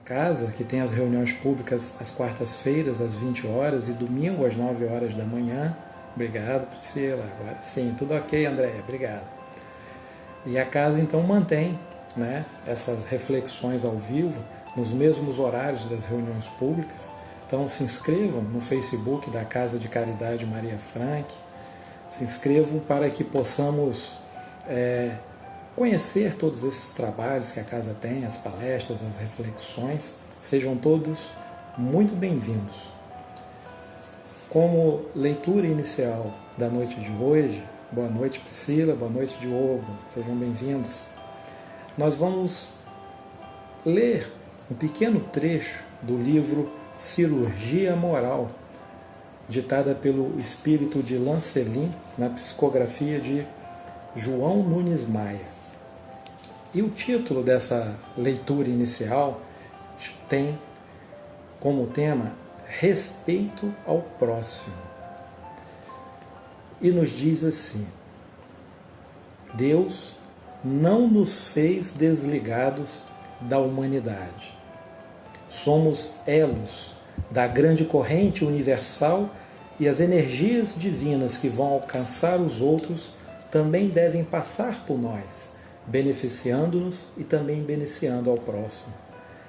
casa, que tem as reuniões públicas às quartas-feiras, às 20 horas, e domingo às 9 horas da manhã. Obrigado, Priscila. Agora sim, tudo ok, Andréia, obrigado. E a casa então mantém, né, essas reflexões ao vivo nos mesmos horários das reuniões públicas. Então se inscrevam no Facebook da Casa de Caridade Maria Frank, se inscrevam para que possamos conhecer todos esses trabalhos que a casa tem, as palestras, as reflexões. Sejam todos muito bem-vindos. Como leitura inicial da noite de hoje, boa noite Priscila, boa noite Diogo, sejam bem-vindos. Nós vamos ler um pequeno trecho do livro Cirurgia Moral, ditada pelo espírito de Lancelin, na psicografia de João Nunes Maia. E o título dessa leitura inicial tem como tema Respeito ao Próximo. E nos diz assim: Deus não nos fez desligados da humanidade. Somos elos da grande corrente universal e as energias divinas que vão alcançar os outros também devem passar por nós, beneficiando-nos e também beneficiando ao próximo.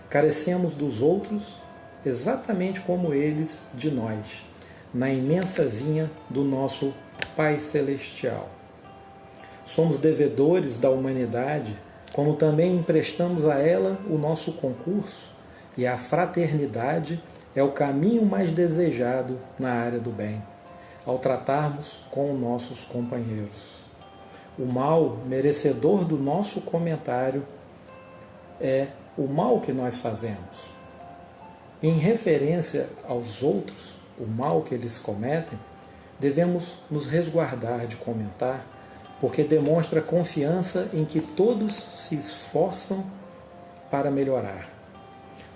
Carecemos dos outros exatamente como eles de nós, na imensa vinha do nosso Pai Celestial. Somos devedores da humanidade, como também emprestamos a ela o nosso concurso, e a fraternidade é o caminho mais desejado na área do bem, ao tratarmos com nossos companheiros. O mal merecedor do nosso comentário é o mal que nós fazemos. Em referência aos outros, o mal que eles cometem, devemos nos resguardar de comentar, porque demonstra confiança em que todos se esforçam para melhorar.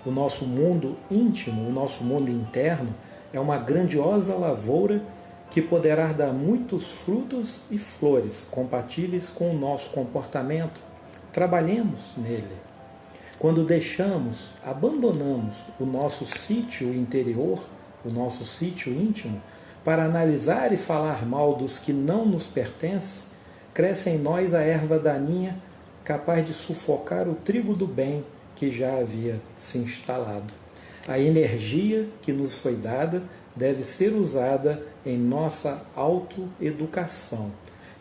O nosso mundo íntimo, o nosso mundo interno, é uma grandiosa lavoura que poderá dar muitos frutos e flores compatíveis com o nosso comportamento. Trabalhemos nele. Quando abandonamos o nosso sítio interior, o nosso sítio íntimo, para analisar e falar mal dos que não nos pertencem, cresce em nós a erva daninha capaz de sufocar o trigo do bem que já havia se instalado. A energia que nos foi dada deve ser usada em nossa autoeducação,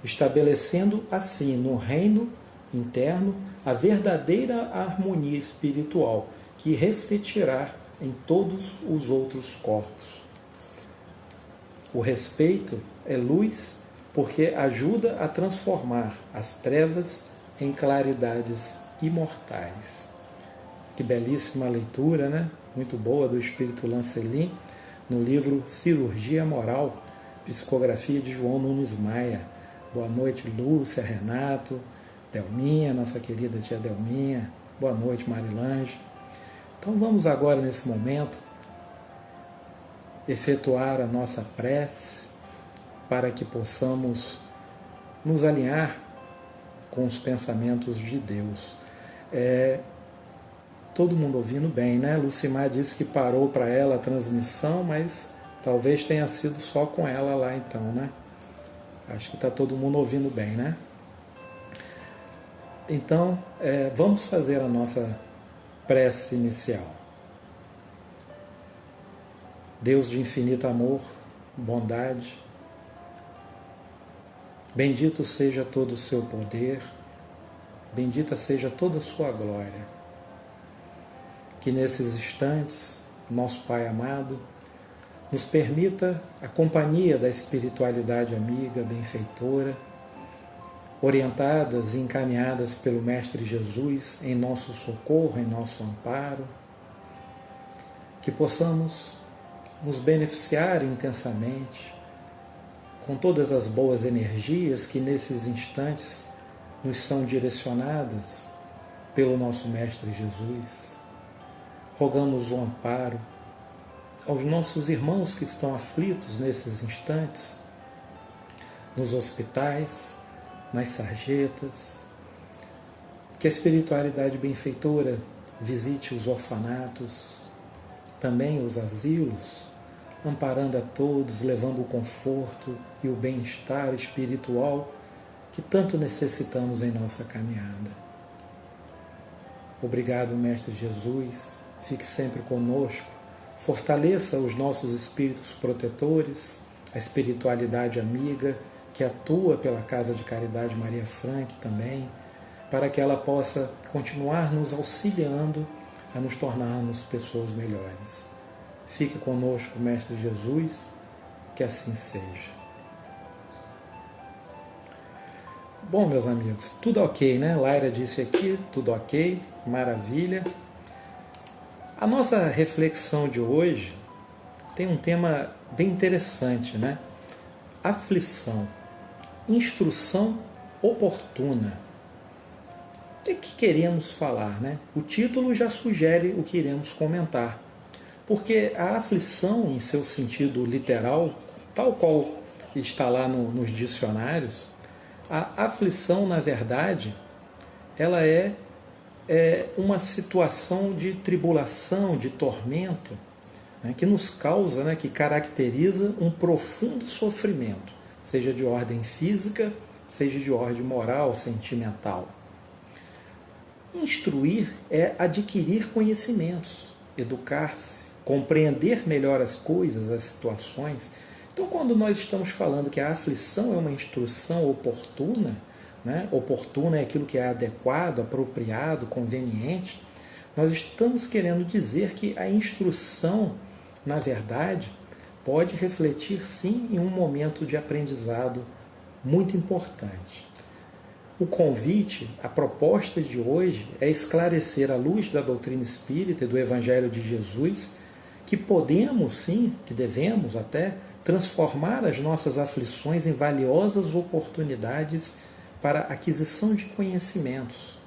estabelecendo assim no reino interno a verdadeira harmonia espiritual que refletirá em todos os outros corpos. O respeito é luz porque ajuda a transformar as trevas em claridades imortais. Que belíssima leitura, né? Muito boa, do espírito Lancelin, no livro Cirurgia Moral, psicografia de João Nunes Maia. Boa noite, Lúcia, Renato, Delminha, nossa querida tia Delminha. Boa noite, Marilange. Então vamos agora, nesse momento, efetuar a nossa prece para que possamos nos alinhar com os pensamentos de Deus. Todo mundo ouvindo bem, né? Lucimar disse que parou para ela a transmissão, mas talvez tenha sido só com ela lá então, né? Acho que está todo mundo ouvindo bem, né? Então, vamos fazer a nossa prece inicial. Deus de infinito amor, bondade, bendito seja todo o seu poder, bendita seja toda a sua glória. Que nesses instantes, nosso Pai amado, nos permita a companhia da espiritualidade amiga, benfeitora, orientadas e encaminhadas pelo Mestre Jesus em nosso socorro, em nosso amparo, que possamos nos beneficiar intensamente com todas as boas energias que nesses instantes nos são direcionadas pelo nosso Mestre Jesus. Rogamos o amparo aos nossos irmãos que estão aflitos nesses instantes, nos hospitais, nas sarjetas, que a espiritualidade benfeitora visite os orfanatos, também os asilos, amparando a todos, levando o conforto e o bem-estar espiritual que tanto necessitamos em nossa caminhada. Obrigado, Mestre Jesus, fique sempre conosco, fortaleça os nossos espíritos protetores, a espiritualidade amiga que atua pela Casa de Caridade Maria Frank também, para que ela possa continuar nos auxiliando a nos tornarmos pessoas melhores. Fique conosco, Mestre Jesus, que assim seja. Bom, meus amigos, tudo ok, né? Laira disse aqui, tudo ok, maravilha. A nossa reflexão de hoje tem um tema bem interessante, né? Aflição, instrução oportuna. O que queremos falar, né? O título já sugere o que iremos comentar. Porque a aflição, em seu sentido literal, tal qual está lá nos dicionários, a aflição, na verdade, ela é uma situação de tribulação, de tormento, né, que nos causa, né, que caracteriza um profundo sofrimento, seja de ordem física, seja de ordem moral, sentimental. Instruir é adquirir conhecimentos, educar-se, compreender melhor as coisas, as situações. Então, quando nós estamos falando que a aflição é uma instrução oportuna, né? Oportuna é aquilo que é adequado, apropriado, conveniente, nós estamos querendo dizer que a instrução, na verdade, pode refletir sim em um momento de aprendizado muito importante. O convite, a proposta de hoje é esclarecer à luz da doutrina espírita e do Evangelho de Jesus que podemos sim, que devemos até, transformar as nossas aflições em valiosas oportunidades para a aquisição de conhecimentos.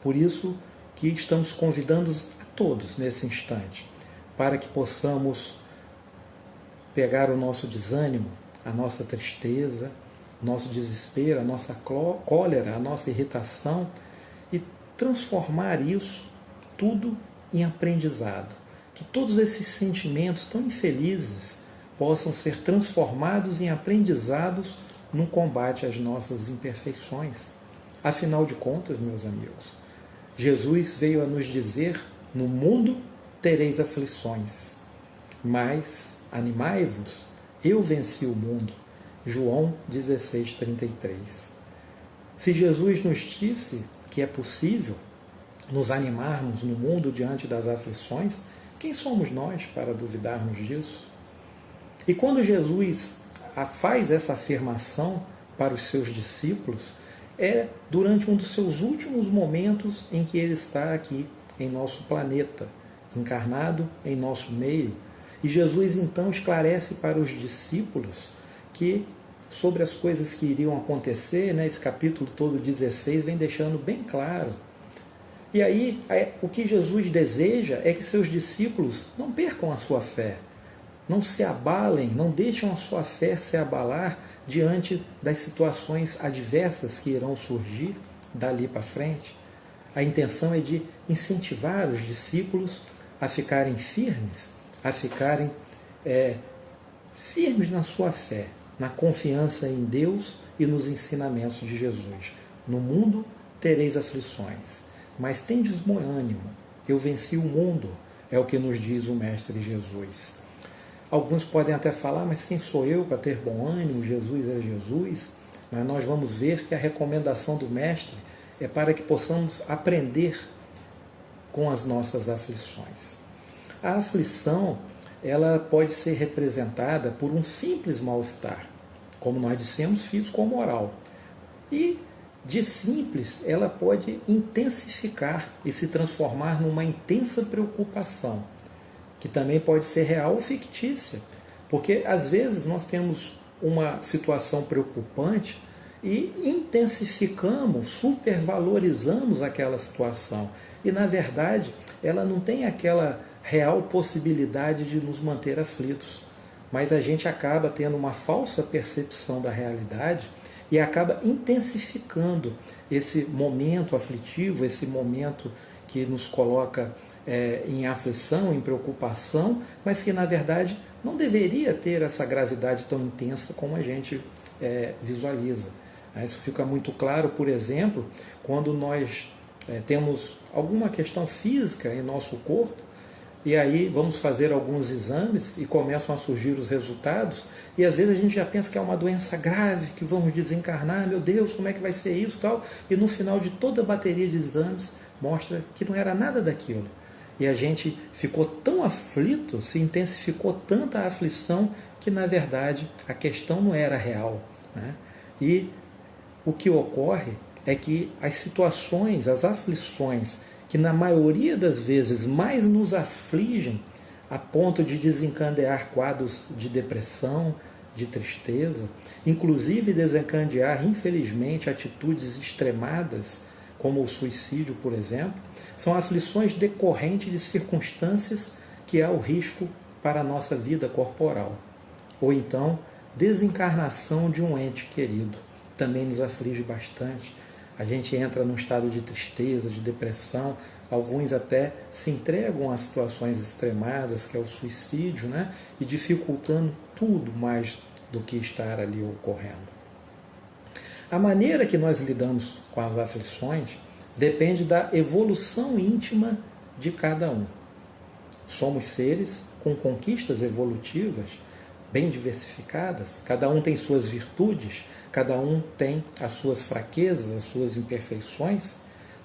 Por isso que estamos convidando a todos nesse instante, para que possamos pegar o nosso desânimo, a nossa tristeza, o nosso desespero, a nossa cólera, a nossa irritação e transformar isso tudo em aprendizado. Que todos esses sentimentos tão infelizes possam ser transformados em aprendizados no combate às nossas imperfeições. Afinal de contas, meus amigos, Jesus veio a nos dizer: no mundo tereis aflições, mas animai-vos, eu venci o mundo. João 16:33. Se Jesus nos disse que é possível nos animarmos no mundo diante das aflições, quem somos nós para duvidarmos disso? E quando Jesus faz essa afirmação para os seus discípulos, é durante um dos seus últimos momentos em que ele está aqui em nosso planeta, encarnado em nosso meio. E Jesus então esclarece para os discípulos que sobre as coisas que iriam acontecer, né, esse capítulo todo 16 vem deixando bem claro. E aí, o que Jesus deseja é que seus discípulos não percam a sua fé, não se abalem, não deixem a sua fé se abalar diante das situações adversas que irão surgir dali para frente. A intenção é de incentivar os discípulos a ficarem firmes, a ficarem firmes na sua fé, na confiança em Deus e nos ensinamentos de Jesus. No mundo tereis aflições, mas tendes bom ânimo, eu venci o mundo, é o que nos diz o Mestre Jesus. Alguns podem até falar, mas quem sou eu para ter bom ânimo? Jesus é Jesus. Mas nós vamos ver que a recomendação do Mestre é para que possamos aprender com as nossas aflições. A aflição, ela pode ser representada por um simples mal-estar, como nós dissemos, físico ou moral. E de simples, ela pode intensificar e se transformar numa intensa preocupação, que também pode ser real ou fictícia, porque às vezes nós temos uma situação preocupante e intensificamos, supervalorizamos aquela situação. E na verdade, ela não tem aquela real possibilidade de nos manter aflitos, mas a gente acaba tendo uma falsa percepção da realidade e acaba intensificando esse momento aflitivo, esse momento que nos coloca em aflição, em preocupação, mas que na verdade não deveria ter essa gravidade tão intensa como a gente visualiza. Isso fica muito claro, por exemplo, quando nós temos alguma questão física em nosso corpo, e aí vamos fazer alguns exames e começam a surgir os resultados, e às vezes a gente já pensa que é uma doença grave, que vamos desencarnar, meu Deus, como é que vai ser isso tal, e no final de toda a bateria de exames mostra que não era nada daquilo. E a gente ficou tão aflito, se intensificou tanta aflição, que na verdade a questão não era real, né? E o que ocorre é que as situações, as aflições, que na maioria das vezes mais nos afligem, a ponto de desencadear quadros de depressão, de tristeza, inclusive desencadear, infelizmente, atitudes extremadas, como o suicídio, por exemplo, são aflições decorrentes de circunstâncias que há o risco para a nossa vida corporal. Ou então, desencarnação de um ente querido, também nos aflige bastante. A gente entra num estado de tristeza, de depressão, alguns até se entregam a situações extremadas, que é o suicídio, né? E dificultando tudo mais do que estar ali ocorrendo. A maneira que nós lidamos com as aflições depende da evolução íntima de cada um. Somos seres com conquistas evolutivas bem diversificadas, cada um tem suas virtudes, cada um tem as suas fraquezas, as suas imperfeições,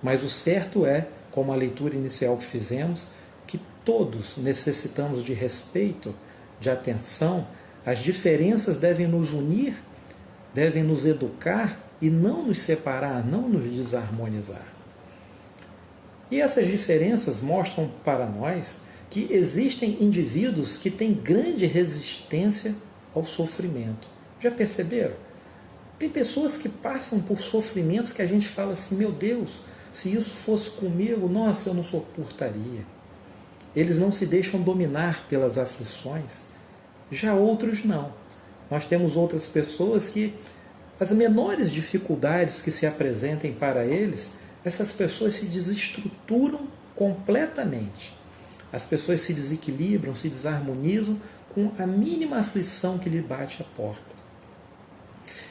mas o certo é, como a leitura inicial que fizemos, que todos necessitamos de respeito, de atenção, as diferenças devem nos unir, devem nos educar e não nos separar, não nos desarmonizar. E essas diferenças mostram para nós que existem indivíduos que têm grande resistência ao sofrimento. Já perceberam? Tem pessoas que passam por sofrimentos que a gente fala assim, meu Deus, se isso fosse comigo, nossa, eu não suportaria. Eles não se deixam dominar pelas aflições. Já outros não. Nós temos outras pessoas que as menores dificuldades que se apresentem para eles, essas pessoas se desestruturam completamente. As pessoas se desequilibram, se desarmonizam com a mínima aflição que lhe bate à porta.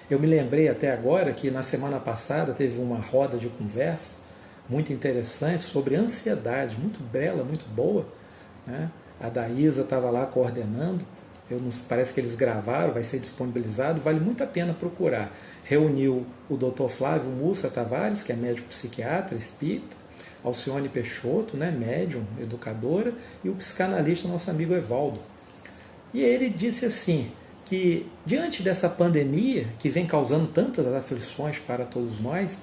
Eu me lembrei até agora que na semana passada teve uma roda de conversa muito interessante sobre ansiedade, muito bela, muito boa, né? A Daísa estava lá coordenando, parece que eles gravaram, vai ser disponibilizado, vale muito a pena procurar. Reuniu o Dr. Flávio Mussa Tavares, que é médico psiquiatra, espírita, Alcione Peixoto, né, médium, educadora, e o psicanalista, nosso amigo Evaldo. E ele disse assim, que diante dessa pandemia, que vem causando tantas aflições para todos nós,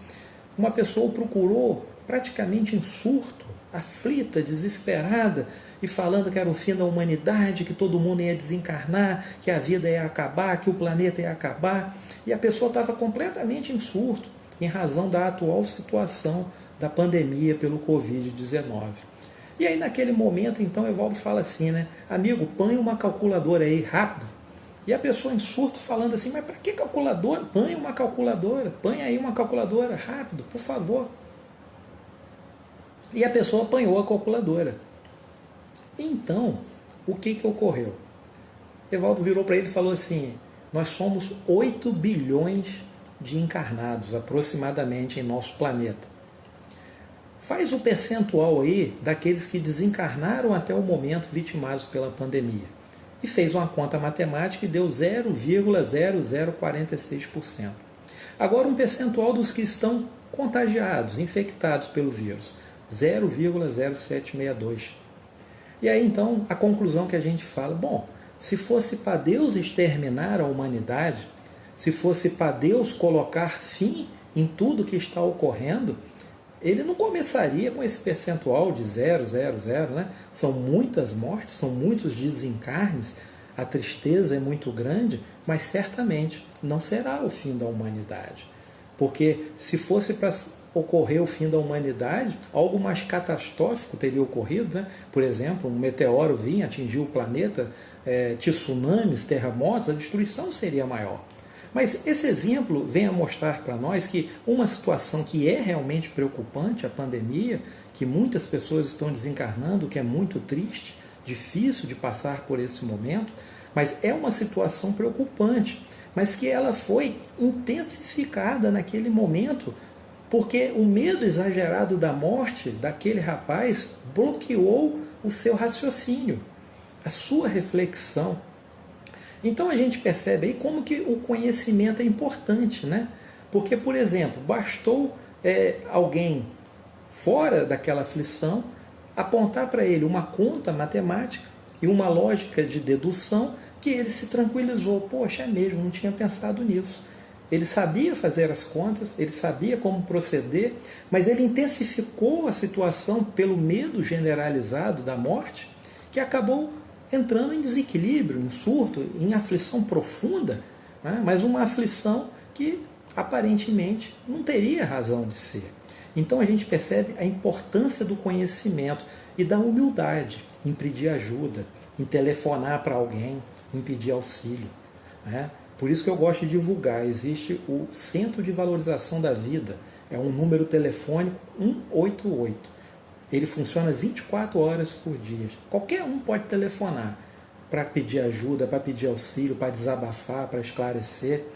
uma pessoa o procurou praticamente em surto, aflita, desesperada, e falando que era o fim da humanidade, que todo mundo ia desencarnar, que a vida ia acabar, que o planeta ia acabar, e a pessoa estava completamente em surto, em razão da atual situação da pandemia pelo Covid-19. E aí naquele momento, então, Evaldo fala assim, né? Amigo, põe uma calculadora aí, rápido. E a pessoa em surto falando assim, mas para que calculadora? Põe uma calculadora, põe aí uma calculadora, rápido, por favor. E a pessoa apanhou a calculadora. Então, o que ocorreu? Evaldo virou para ele e falou assim, nós somos 8 bilhões de encarnados, aproximadamente, em nosso planeta. Faz o percentual aí daqueles que desencarnaram até o momento vitimados pela pandemia. E fez uma conta matemática e deu 0,0046%. Agora um percentual dos que estão contagiados, infectados pelo vírus, 0,0762%. E aí então a conclusão que a gente fala, bom, se fosse para Deus exterminar a humanidade, se fosse para Deus colocar fim em tudo que está ocorrendo, ele não começaria com esse percentual de 0,00, né? São muitas mortes, são muitos desencarnes, a tristeza é muito grande, mas certamente não será o fim da humanidade. Porque se fosse para ocorrer o fim da humanidade, algo mais catastrófico teria ocorrido, né? Por exemplo, um meteoro vinha, atingiu o planeta, tsunamis, terremotos, a destruição seria maior. Mas esse exemplo vem a mostrar para nós que uma situação que é realmente preocupante, a pandemia, que muitas pessoas estão desencarnando, que é muito triste, difícil de passar por esse momento, mas é uma situação preocupante, mas que ela foi intensificada naquele momento, porque o medo exagerado da morte daquele rapaz bloqueou o seu raciocínio, a sua reflexão. Então a gente percebe aí como que o conhecimento é importante, né? Porque, por exemplo, bastou alguém fora daquela aflição apontar para ele uma conta matemática e uma lógica de dedução que ele se tranquilizou. Poxa, é mesmo, não tinha pensado nisso. Ele sabia fazer as contas, ele sabia como proceder, mas ele intensificou a situação pelo medo generalizado da morte, que acabou entrando em desequilíbrio, em surto, em aflição profunda, né? Mas uma aflição que aparentemente não teria razão de ser. Então a gente percebe a importância do conhecimento e da humildade em pedir ajuda, em telefonar para alguém, em pedir auxílio, né? Por isso que eu gosto de divulgar. Existe o Centro de Valorização da Vida, é um número telefônico 188. Ele funciona 24 horas por dia. Qualquer um pode telefonar para pedir ajuda, para pedir auxílio, para desabafar, para esclarecer.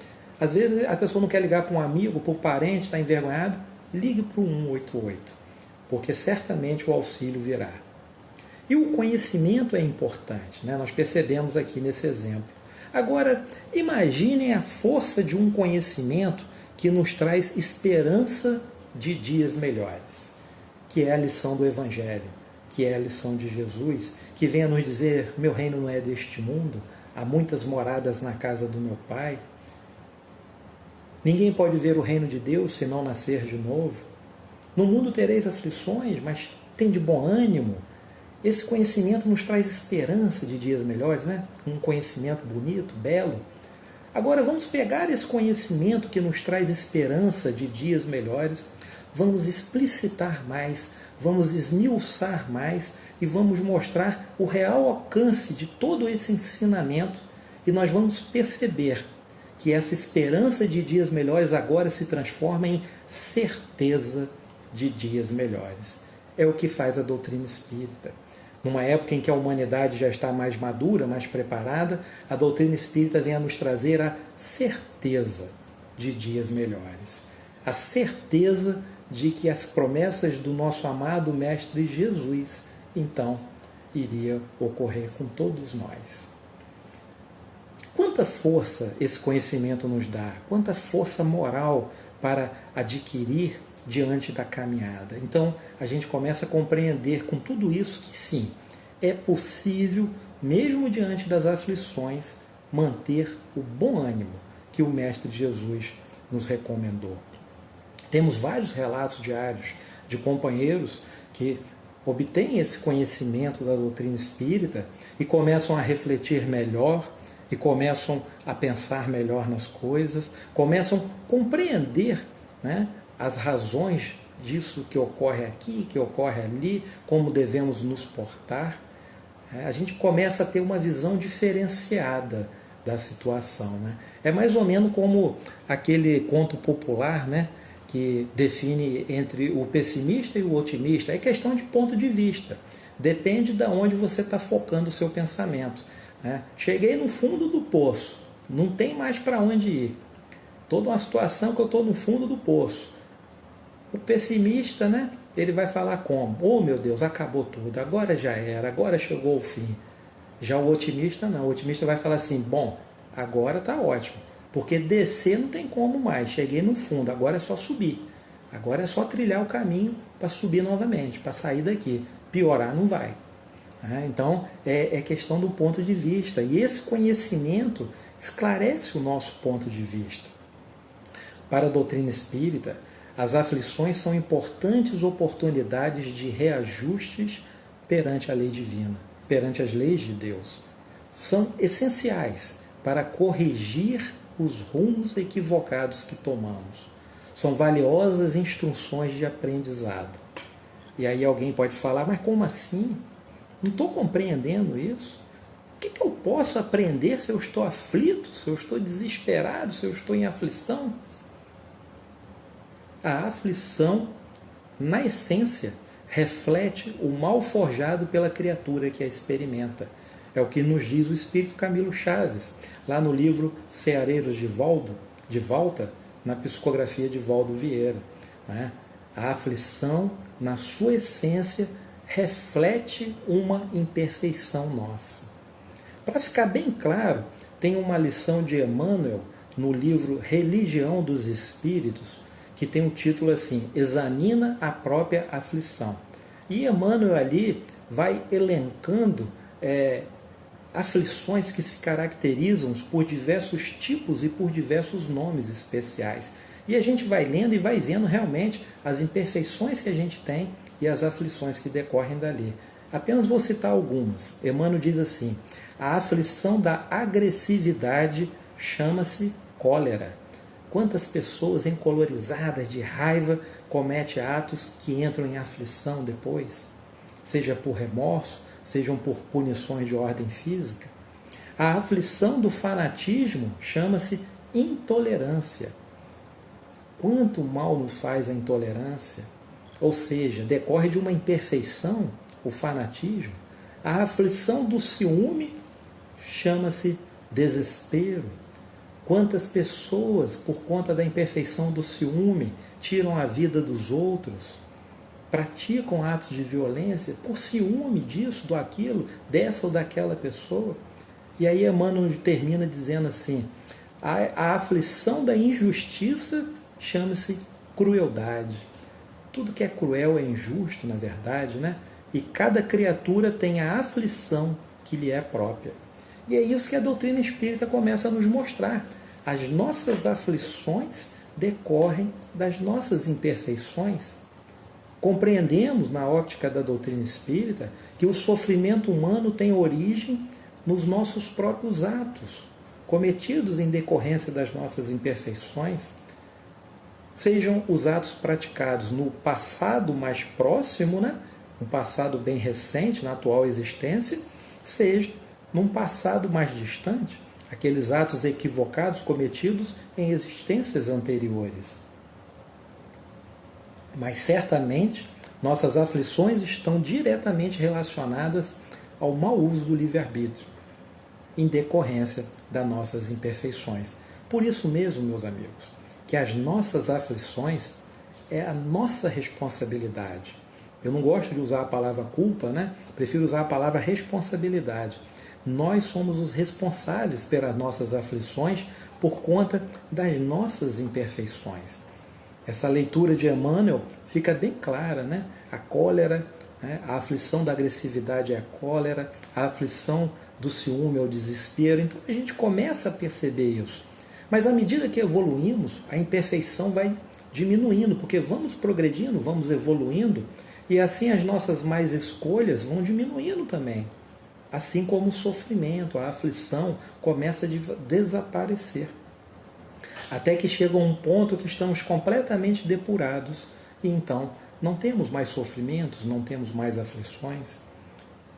Às vezes a pessoa não quer ligar para um amigo, para um parente, está envergonhado, ligue para o 188, porque certamente o auxílio virá. E o conhecimento é importante, né? Nós percebemos aqui nesse exemplo. Agora, imaginem a força de um conhecimento que nos traz esperança de dias melhores, que é a lição do Evangelho, que é a lição de Jesus, que vem a nos dizer: meu reino não é deste mundo, há muitas moradas na casa do meu Pai. Ninguém pode ver o reino de Deus se não nascer de novo. No mundo tereis aflições, mas tem de bom ânimo. Esse conhecimento nos traz esperança de dias melhores, né? Um conhecimento bonito, belo. Agora vamos pegar esse conhecimento que nos traz esperança de dias melhores, vamos explicitar mais, vamos esmiuçar mais e vamos mostrar o real alcance de todo esse ensinamento, e nós vamos perceber que essa esperança de dias melhores agora se transforma em certeza de dias melhores. É o que faz a doutrina espírita. Numa época em que a humanidade já está mais madura, mais preparada, a doutrina espírita vem a nos trazer a certeza de dias melhores. A certeza de que as promessas do nosso amado Mestre Jesus, então, iria ocorrer com todos nós. Quanta força esse conhecimento nos dá, quanta força moral para adquirir diante da caminhada. Então, a gente começa a compreender com tudo isso que sim, é possível, mesmo diante das aflições, manter o bom ânimo que o Mestre Jesus nos recomendou. Temos vários relatos diários de companheiros que obtêm esse conhecimento da doutrina espírita e começam a refletir melhor, e começam a pensar melhor nas coisas, começam a compreender, né, as razões disso que ocorre aqui, que ocorre ali, como devemos nos portar. A gente começa a ter uma visão diferenciada da situação, né? É mais ou menos como aquele conto popular, né, que define entre o pessimista e o otimista. É questão de ponto de vista. Depende de onde você está focando o seu pensamento, né? Cheguei no fundo do poço, não tem mais para onde ir. Toda uma situação que eu estou no fundo do poço. O pessimista, né, ele vai falar como? Oh, meu Deus, acabou tudo, agora já era, agora chegou o fim. Já o otimista não, o otimista vai falar assim: bom, agora está ótimo, porque descer não tem como mais, cheguei no fundo, agora é só subir. Agora é só trilhar o caminho para subir novamente, para sair daqui. Piorar não vai. Então, é questão do ponto de vista. E esse conhecimento esclarece o nosso ponto de vista. Para a doutrina espírita, as aflições são importantes oportunidades de reajustes perante a lei divina, perante as leis de Deus. São essenciais para corrigir os rumos equivocados que tomamos. São valiosas instruções de aprendizado. E aí alguém pode falar: mas como assim? Não estou compreendendo isso. O que eu posso aprender se eu estou aflito, se eu estou desesperado, se eu estou em aflição? A aflição, na essência, reflete o mal forjado pela criatura que a experimenta. É o que nos diz o espírito Camilo Chaves, lá no livro Ceareiros de Volta, na psicografia de Valdo Vieira. Né? A aflição, na sua essência, reflete uma imperfeição nossa. Para ficar bem claro, tem uma lição de Emmanuel no livro Religião dos Espíritos, que tem um título assim, Examina a própria aflição. E Emmanuel ali vai elencando aflições que se caracterizam por diversos tipos e por diversos nomes especiais. E a gente vai lendo e vai vendo realmente as imperfeições que a gente tem e as aflições que decorrem dali. Apenas vou citar algumas. Emmanuel diz assim, a aflição da agressividade chama-se cólera. Quantas pessoas encolorizadas de raiva cometem atos que entram em aflição depois? Seja por remorso, sejam por punições de ordem física. A aflição do fanatismo chama-se intolerância. Quanto mal nos faz a intolerância? Ou seja, decorre de uma imperfeição, o fanatismo. A aflição do ciúme chama-se desespero. Quantas pessoas, por conta da imperfeição do ciúme, tiram a vida dos outros, praticam atos de violência por ciúme disso, do aquilo, dessa ou daquela pessoa. E aí Emmanuel termina dizendo assim, a aflição da injustiça chama-se crueldade. Tudo que é cruel é injusto, na verdade, né? E cada criatura tem a aflição que lhe é própria. E é isso que a doutrina espírita começa a nos mostrar. As nossas aflições decorrem das nossas imperfeições. Compreendemos, na óptica da doutrina espírita, que o sofrimento humano tem origem nos nossos próprios atos, cometidos em decorrência das nossas imperfeições, sejam os atos praticados no passado mais próximo, né? Um passado bem recente, na atual existência, seja num passado mais distante, aqueles atos equivocados cometidos em existências anteriores. Mas certamente nossas aflições estão diretamente relacionadas ao mau uso do livre-arbítrio, em decorrência das nossas imperfeições. Por isso mesmo, meus amigos, que as nossas aflições é a nossa responsabilidade. Eu não gosto de usar a palavra culpa, né? Prefiro usar a palavra responsabilidade. Nós somos os responsáveis pelas nossas aflições por conta das nossas imperfeições. Essa leitura de Emmanuel fica bem clara, né? A cólera, né? A aflição da agressividade é a cólera, a aflição do ciúme é o desespero. Então a gente começa a perceber isso. Mas à medida que evoluímos, a imperfeição vai diminuindo, porque vamos progredindo, vamos evoluindo, e assim as nossas más escolhas vão diminuindo também. Assim como o sofrimento, a aflição começa a desaparecer. Até que chega um ponto que estamos completamente depurados e então não temos mais sofrimentos, não temos mais aflições.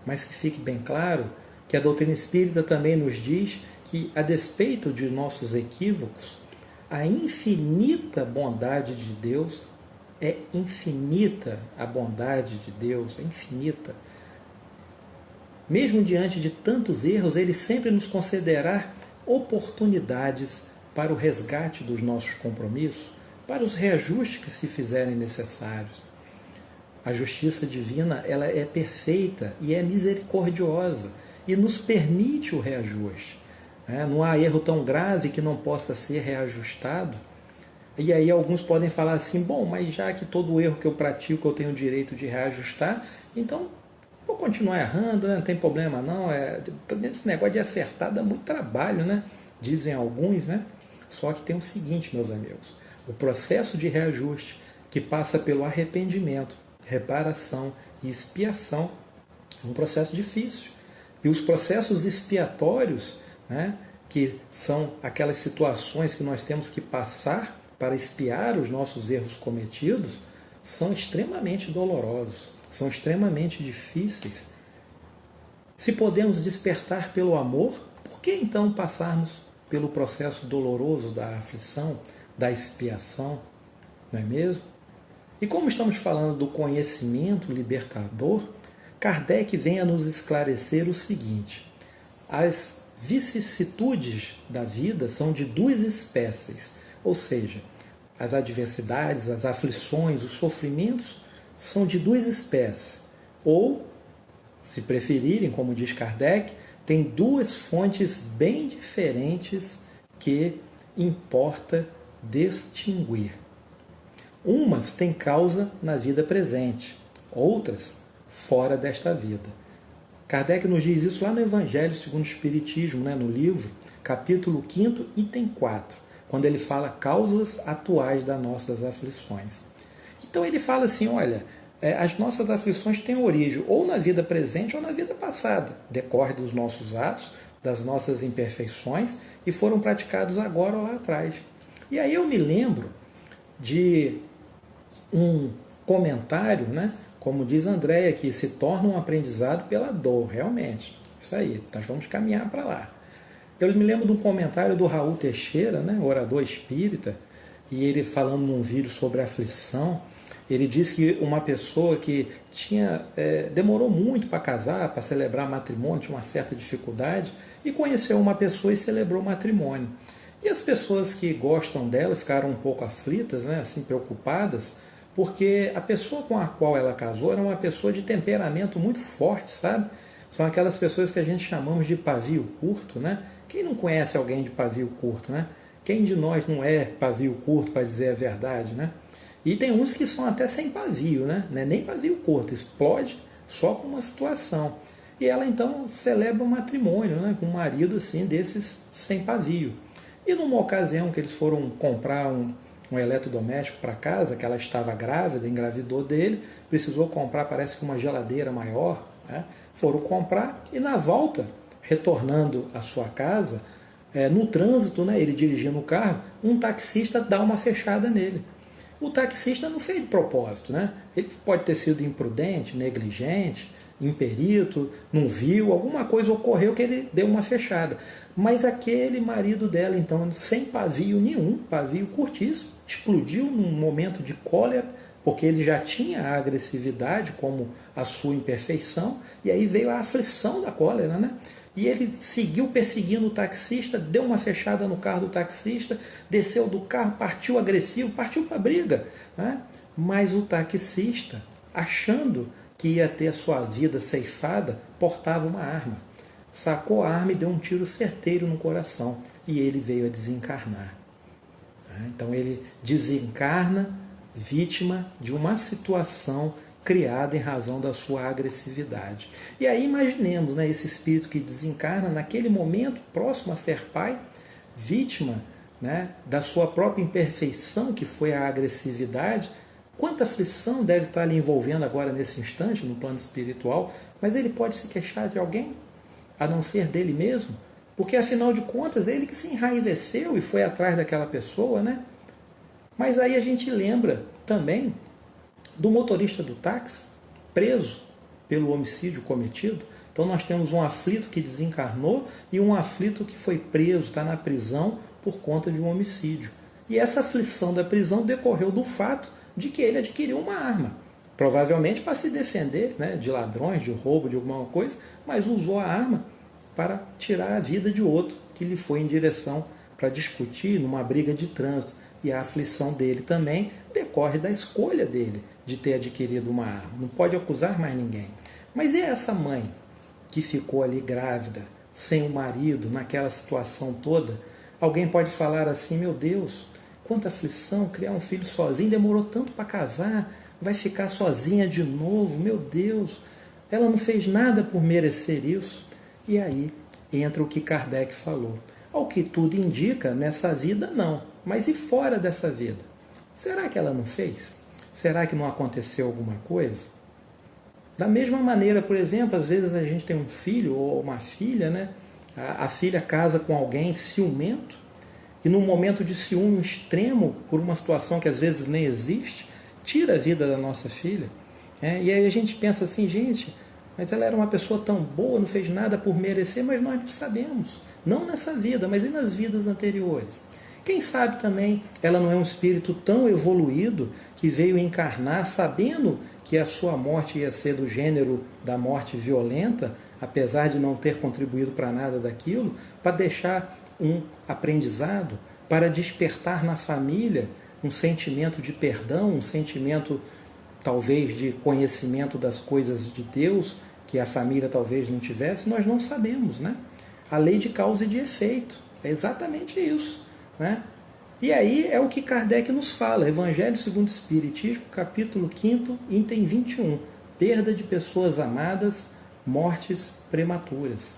Mas que fique bem claro que a doutrina espírita também nos diz que, a despeito de nossos equívocos, a infinita bondade de Deus é infinita, a bondade de Deus é infinita. Mesmo diante de tantos erros, Ele sempre nos concederá oportunidades para o resgate dos nossos compromissos, para os reajustes que se fizerem necessários. A justiça divina, ela é perfeita e é misericordiosa e nos permite o reajuste. Não há erro tão grave que não possa ser reajustado. E aí alguns podem falar assim, bom, mas já que todo erro que eu pratico eu tenho o direito de reajustar, então vou continuar errando, não tem problema não. Esse negócio de acertar dá muito trabalho, né? Dizem alguns, né? Só que tem o seguinte, meus amigos, o processo de reajuste que passa pelo arrependimento, reparação e expiação é um processo difícil. E os processos expiatórios, né, que são aquelas situações que nós temos que passar para expiar os nossos erros cometidos, são extremamente dolorosos, são extremamente difíceis. Se podemos despertar pelo amor, por que então passarmos pelo processo doloroso da aflição, da expiação, não é mesmo? E como estamos falando do conhecimento libertador, Kardec vem a nos esclarecer o seguinte: as vicissitudes da vida são de duas espécies, ou seja, as adversidades, as aflições, os sofrimentos são de duas espécies, ou, se preferirem, como diz Kardec, tem duas fontes bem diferentes que importa distinguir. Umas têm causa na vida presente, outras fora desta vida. Kardec nos diz isso lá no Evangelho segundo o Espiritismo, no livro, capítulo 5, item 4, quando ele fala causas atuais das nossas aflições. Então ele fala assim, olha, as nossas aflições têm origem ou na vida presente ou na vida passada, decorre dos nossos atos, das nossas imperfeições e foram praticados agora ou lá atrás. E aí eu me lembro de um comentário, como diz Andréia, que se torna um aprendizado pela dor, realmente. Isso aí, nós vamos caminhar para lá. Eu me lembro de um comentário do Raul Teixeira, orador espírita, e ele falando num vídeo sobre aflição, ele diz que uma pessoa que demorou muito para casar, para celebrar matrimônio, tinha uma certa dificuldade, e conheceu uma pessoa e celebrou matrimônio. E as pessoas que gostam dela ficaram um pouco aflitas, assim, preocupadas, porque a pessoa com a qual ela casou era uma pessoa de temperamento muito forte, sabe? São aquelas pessoas que a gente chamamos de pavio curto, Quem não conhece alguém de pavio curto, Quem de nós não é pavio curto, para dizer a verdade, E tem uns que são até sem pavio, Não é nem pavio curto, explode só com uma situação. E ela então celebra um matrimônio, com um marido assim, desses sem pavio. E numa ocasião que eles foram comprar um eletrodoméstico para casa, que ela estava grávida, engravidou dele, precisou comprar, parece que uma geladeira maior, foram comprar e na volta, retornando à sua casa, no trânsito, ele dirigindo o carro, um taxista dá uma fechada nele. O taxista não fez de propósito, Ele pode ter sido imprudente, negligente, imperito, não viu, alguma coisa ocorreu que ele deu uma fechada. Mas aquele marido dela, então, sem pavio nenhum, pavio curtíssimo, explodiu num momento de cólera, porque ele já tinha a agressividade como a sua imperfeição, e aí veio a aflição da cólera, E ele seguiu perseguindo o taxista, deu uma fechada no carro do taxista, desceu do carro, partiu agressivo, partiu para a briga. Mas o taxista, achando que ia ter a sua vida ceifada, portava uma arma. Sacou a arma e deu um tiro certeiro no coração. E ele veio a desencarnar. Então ele desencarna vítima de uma situação criada em razão da sua agressividade. E aí imaginemos esse espírito que desencarna naquele momento, próximo a ser pai, vítima da sua própria imperfeição, que foi a agressividade. Quanta aflição deve estar lhe envolvendo agora nesse instante, no plano espiritual, mas ele pode se queixar de alguém, a não ser dele mesmo? Porque afinal de contas, ele que se enraiveceu e foi atrás daquela pessoa, Mas aí a gente lembra também do motorista do táxi, preso pelo homicídio cometido. Então nós temos um aflito que desencarnou e um aflito que foi preso, está na prisão por conta de um homicídio. E essa aflição da prisão decorreu do fato de que ele adquiriu uma arma, provavelmente para se defender de ladrões, de roubo, de alguma coisa, mas usou a arma para tirar a vida de outro que lhe foi em direção para discutir numa briga de trânsito. E a aflição dele também decorre da escolha dele de ter adquirido uma arma. Não pode acusar mais ninguém. Mas e essa mãe que ficou ali grávida, sem o marido, naquela situação toda? Alguém pode falar assim, meu Deus, quanta aflição, criar um filho sozinho, demorou tanto para casar, vai ficar sozinha de novo, meu Deus, ela não fez nada por merecer isso. E aí entra o que Kardec falou. Ao que tudo indica, nessa vida não, mas e fora dessa vida? Será que ela não fez? Será que não aconteceu alguma coisa? Da mesma maneira, por exemplo, às vezes a gente tem um filho ou uma filha, a filha casa com alguém ciumento, e num momento de ciúme extremo, por uma situação que às vezes nem existe, tira a vida da nossa filha. E aí a gente pensa assim, gente, mas ela era uma pessoa tão boa, não fez nada por merecer, mas nós não sabemos. Não nessa vida, mas e nas vidas anteriores? Quem sabe também ela não é um espírito tão evoluído que veio encarnar sabendo que a sua morte ia ser do gênero da morte violenta, apesar de não ter contribuído para nada daquilo, para deixar um aprendizado, para despertar na família um sentimento de perdão, um sentimento talvez de conhecimento das coisas de Deus, que a família talvez não tivesse, nós não sabemos, né? A lei de causa e de efeito, é exatamente isso, né? E aí é o que Kardec nos fala, Evangelho segundo o Espiritismo, capítulo 5, item 21, perda de pessoas amadas, mortes prematuras.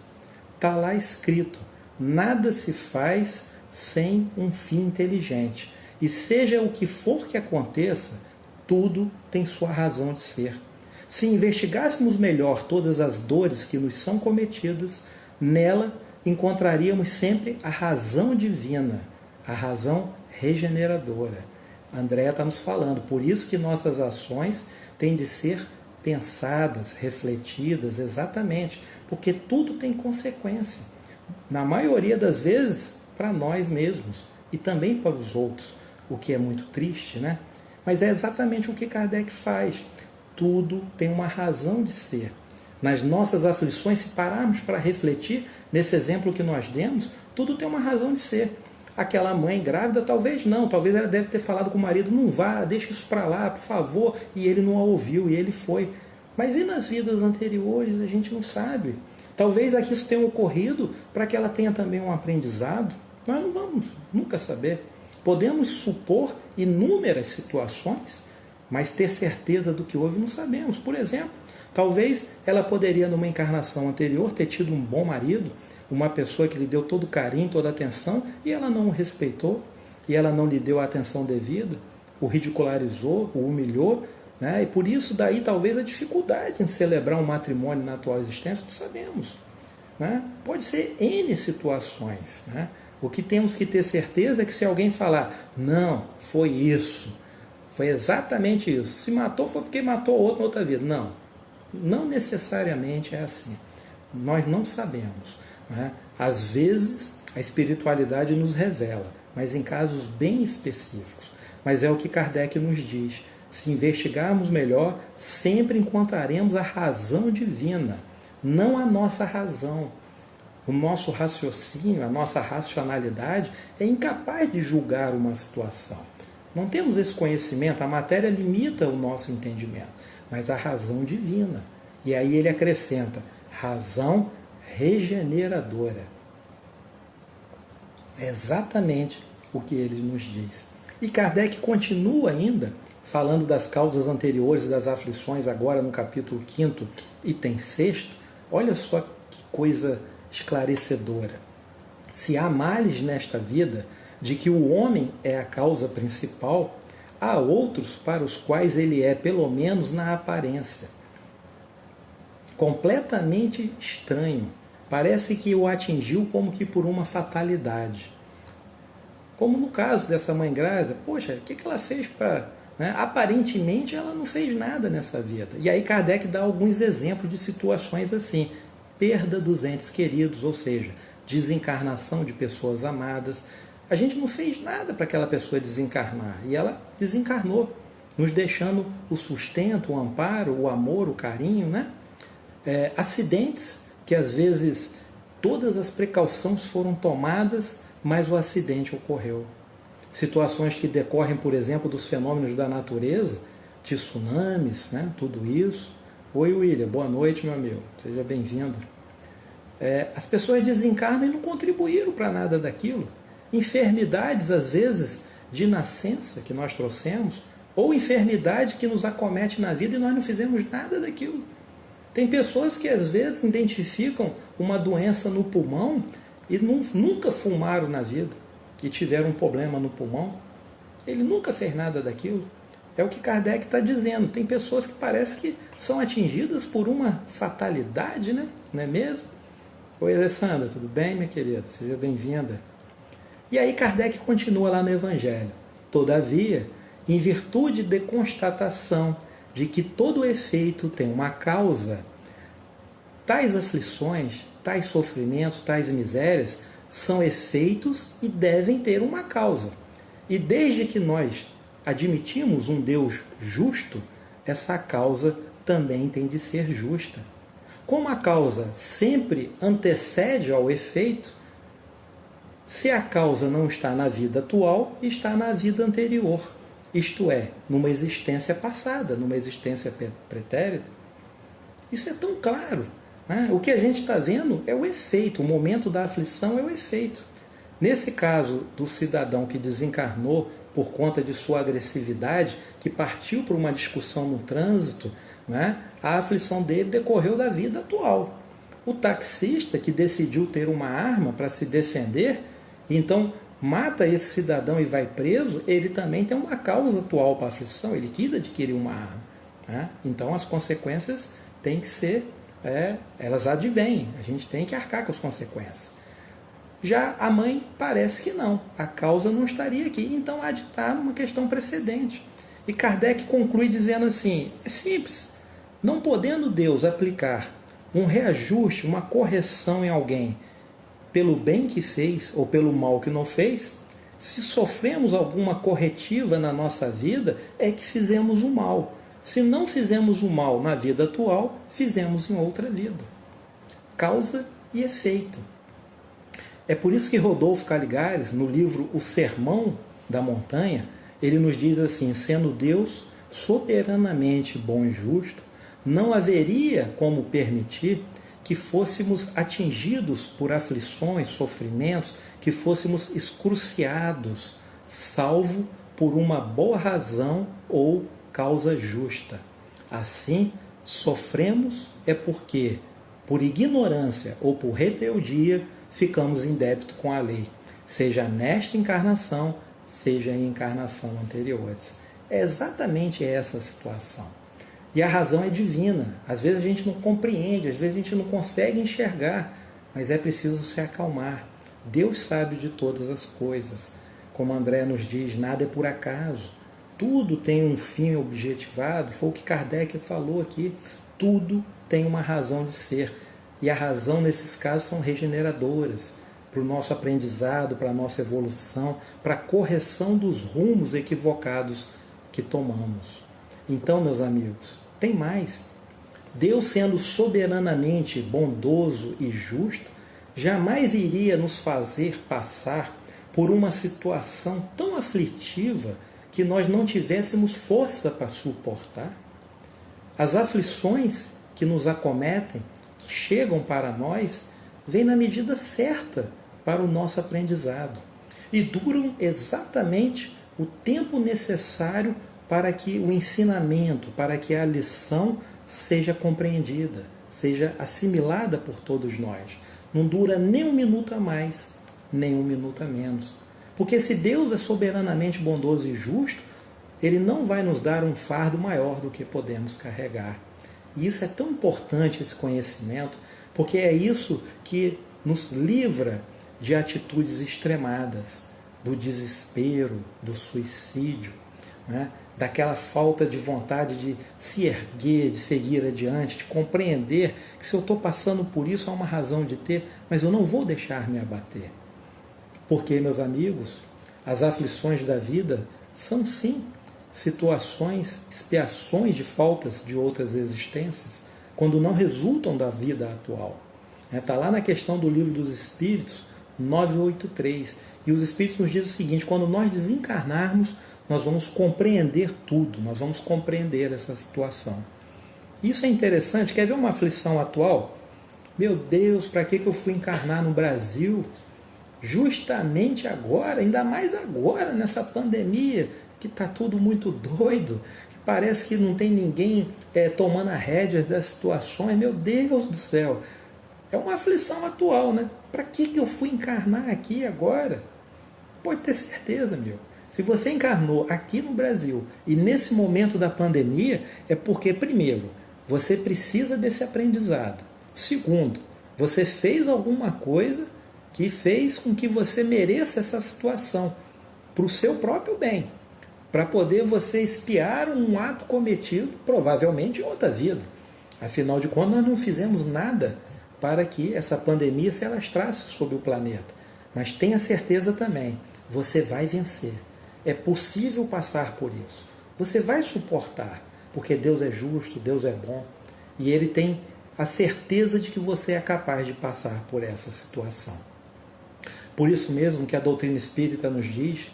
Está lá escrito, nada se faz sem um fim inteligente. E seja o que for que aconteça, tudo tem sua razão de ser. Se investigássemos melhor todas as dores que nos são cometidas, nela encontraríamos sempre a razão divina, a razão regeneradora. André está nos falando, por isso que nossas ações têm de ser pensadas, refletidas, exatamente, porque tudo tem consequência. Na maioria das vezes, para nós mesmos e também para os outros, o que é muito triste, né? Mas é exatamente o que Kardec faz. Tudo tem uma razão de ser. Nas nossas aflições, se pararmos para refletir, nesse exemplo que nós demos, tudo tem uma razão de ser. Aquela mãe grávida, talvez não, talvez ela deve ter falado com o marido, não vá, deixa isso para lá, por favor, e ele não a ouviu, e ele foi. Mas e nas vidas anteriores, a gente não sabe. Talvez aqui isso tenha ocorrido para que ela tenha também um aprendizado, nós não vamos nunca saber. Podemos supor inúmeras situações, mas ter certeza do que houve não sabemos. Por exemplo, talvez ela poderia, numa encarnação anterior, ter tido um bom marido, uma pessoa que lhe deu todo o carinho, toda a atenção, e ela não o respeitou, e ela não lhe deu a atenção devida, o ridicularizou, o humilhou, né? E por isso daí talvez a dificuldade em celebrar um matrimônio na atual existência, não sabemos, né? Pode ser N situações, né? O que temos que ter certeza é que se alguém falar, não, foi isso, foi exatamente isso, se matou foi porque matou outro na outra vida. Não, não necessariamente é assim. Nós não sabemos, né? Às vezes a espiritualidade nos revela, mas em casos bem específicos. Mas é o que Kardec nos diz. Se investigarmos melhor, sempre encontraremos a razão divina, não a nossa razão. O nosso raciocínio, a nossa racionalidade é incapaz de julgar uma situação. Não temos esse conhecimento, a matéria limita o nosso entendimento, mas a razão divina. E aí ele acrescenta, razão regeneradora. É exatamente o que ele nos diz. E Kardec continua ainda, falando das causas anteriores e das aflições, agora no capítulo 5, item 6, olha só que coisa esclarecedora. Se há males nesta vida, de que o homem é a causa principal, há outros para os quais ele é, pelo menos na aparência, completamente estranho. Parece que o atingiu como que por uma fatalidade. Como no caso dessa mãe grávida, poxa, o que ela fez para... Né? Aparentemente ela não fez nada nessa vida. E aí Kardec dá alguns exemplos de situações assim. Perda dos entes queridos, ou seja, desencarnação de pessoas amadas. A gente não fez nada para aquela pessoa desencarnar. E ela desencarnou, nos deixando o sustento, o amparo, o amor, o carinho, né? Acidentes que às vezes todas as precauções foram tomadas, mas o acidente ocorreu. Situações que decorrem, por exemplo, dos fenômenos da natureza, de tsunamis, né? Tudo isso. Oi, William, boa noite, meu amigo, seja bem-vindo. As pessoas desencarnam e não contribuíram para nada daquilo. Enfermidades, às vezes, de nascença que nós trouxemos, ou enfermidade que nos acomete na vida e nós não fizemos nada daquilo. Tem pessoas que, às vezes, identificam uma doença no pulmão e nunca fumaram na vida, e tiveram um problema no pulmão. Ele nunca fez nada daquilo. É o que Kardec está dizendo. Tem pessoas que parece que são atingidas por uma fatalidade, né? Não é mesmo? Oi, Alessandra, tudo bem, minha querida? Seja bem-vinda. E aí Kardec continua lá no Evangelho. Todavia, em virtude de constatação de que todo efeito tem uma causa, tais aflições, tais sofrimentos, tais misérias são efeitos e devem ter uma causa. E desde que nós admitimos um Deus justo, essa causa também tem de ser justa. Como a causa sempre antecede ao efeito, se a causa não está na vida atual, está na vida anterior, isto é, numa existência passada, numa existência pretérita. Isso é tão claro. Né? O que a gente está vendo é o efeito, o momento da aflição é o efeito. Nesse caso do cidadão que desencarnou por conta de sua agressividade, que partiu por uma discussão no trânsito, né? A aflição dele decorreu da vida atual. O taxista que decidiu ter uma arma para se defender, então mata esse cidadão e vai preso, ele também tem uma causa atual para a aflição, ele quis adquirir uma arma. Né? Então as consequências têm que ser, elas advêm, a gente tem que arcar com as consequências. Já a mãe parece que não, a causa não estaria aqui, então há de estar numa questão precedente. E Kardec conclui dizendo assim, é simples, não podendo Deus aplicar um reajuste, uma correção em alguém pelo bem que fez ou pelo mal que não fez, se sofremos alguma corretiva na nossa vida, é que fizemos o mal. Se não fizemos o mal na vida atual, fizemos em outra vida. Causa e efeito. É por isso que Rodolfo Caligares, no livro O Sermão da Montanha, ele nos diz assim, sendo Deus soberanamente bom e justo, não haveria como permitir que fôssemos atingidos por aflições, sofrimentos, que fôssemos excruciados, salvo por uma boa razão ou causa justa. Assim, sofremos é porque, por ignorância ou por rebeldia, ficamos em débito com a lei, seja nesta encarnação, seja em encarnação anteriores. É exatamente essa a situação. E a razão é divina. Às vezes a gente não compreende, às vezes a gente não consegue enxergar, mas é preciso se acalmar. Deus sabe de todas as coisas. Como André nos diz, nada é por acaso. Tudo tem um fim objetivado. Foi o que Kardec falou aqui. Tudo tem uma razão de ser. E a razão, nesses casos, são regeneradoras para o nosso aprendizado, para a nossa evolução, para a correção dos rumos equivocados que tomamos. Então, meus amigos, tem mais. Deus, sendo soberanamente bondoso e justo, jamais iria nos fazer passar por uma situação tão aflitiva que nós não tivéssemos força para suportar. As aflições que nos acometem, que chegam para nós, vêm na medida certa para o nosso aprendizado e duram exatamente o tempo necessário para que o ensinamento, para que a lição seja compreendida, seja assimilada por todos nós. Não dura nem um minuto a mais, nem um minuto a menos. Porque se Deus é soberanamente bondoso e justo, Ele não vai nos dar um fardo maior do que podemos carregar. E isso é tão importante, esse conhecimento, porque é isso que nos livra de atitudes extremadas, do desespero, do suicídio, né? Daquela falta de vontade de se erguer, de seguir adiante, de compreender que se eu estou passando por isso há uma razão de ter, mas eu não vou deixar me abater. Porque, meus amigos, as aflições da vida são sim situações, expiações de faltas de outras existências, quando não resultam da vida atual. Está lá na questão do Livro dos Espíritos, 983, e os Espíritos nos dizem o seguinte, quando nós desencarnarmos, nós vamos compreender tudo, nós vamos compreender essa situação. Isso é interessante, quer ver uma aflição atual? Meu Deus, para que eu fui encarnar no Brasil? Justamente agora, ainda mais agora, nessa pandemia, que está tudo muito doido, que parece que não tem ninguém tomando a rédea das situações. Meu Deus do céu, é uma aflição atual, né? Para que eu fui encarnar aqui agora? Pode ter certeza, meu. Se você encarnou aqui no Brasil e nesse momento da pandemia, é porque, primeiro, você precisa desse aprendizado. Segundo, você fez alguma coisa que fez com que você mereça essa situação para o seu próprio bem, para poder você expiar um ato cometido, provavelmente em outra vida. Afinal de contas, nós não fizemos nada para que essa pandemia se alastrasse sobre o planeta. Mas tenha certeza também, você vai vencer. É possível passar por isso. Você vai suportar, porque Deus é justo, Deus é bom, e Ele tem a certeza de que você é capaz de passar por essa situação. Por isso mesmo que a doutrina espírita nos diz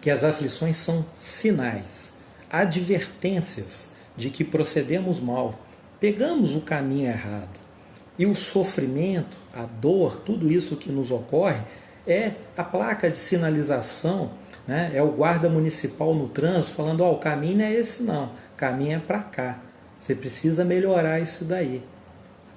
que as aflições são sinais, advertências de que procedemos mal, pegamos o caminho errado. E o sofrimento, a dor, tudo isso que nos ocorre é a placa de sinalização, né? É o guarda municipal no trânsito falando, o caminho não é esse não, o caminho é para cá. Você precisa melhorar isso daí.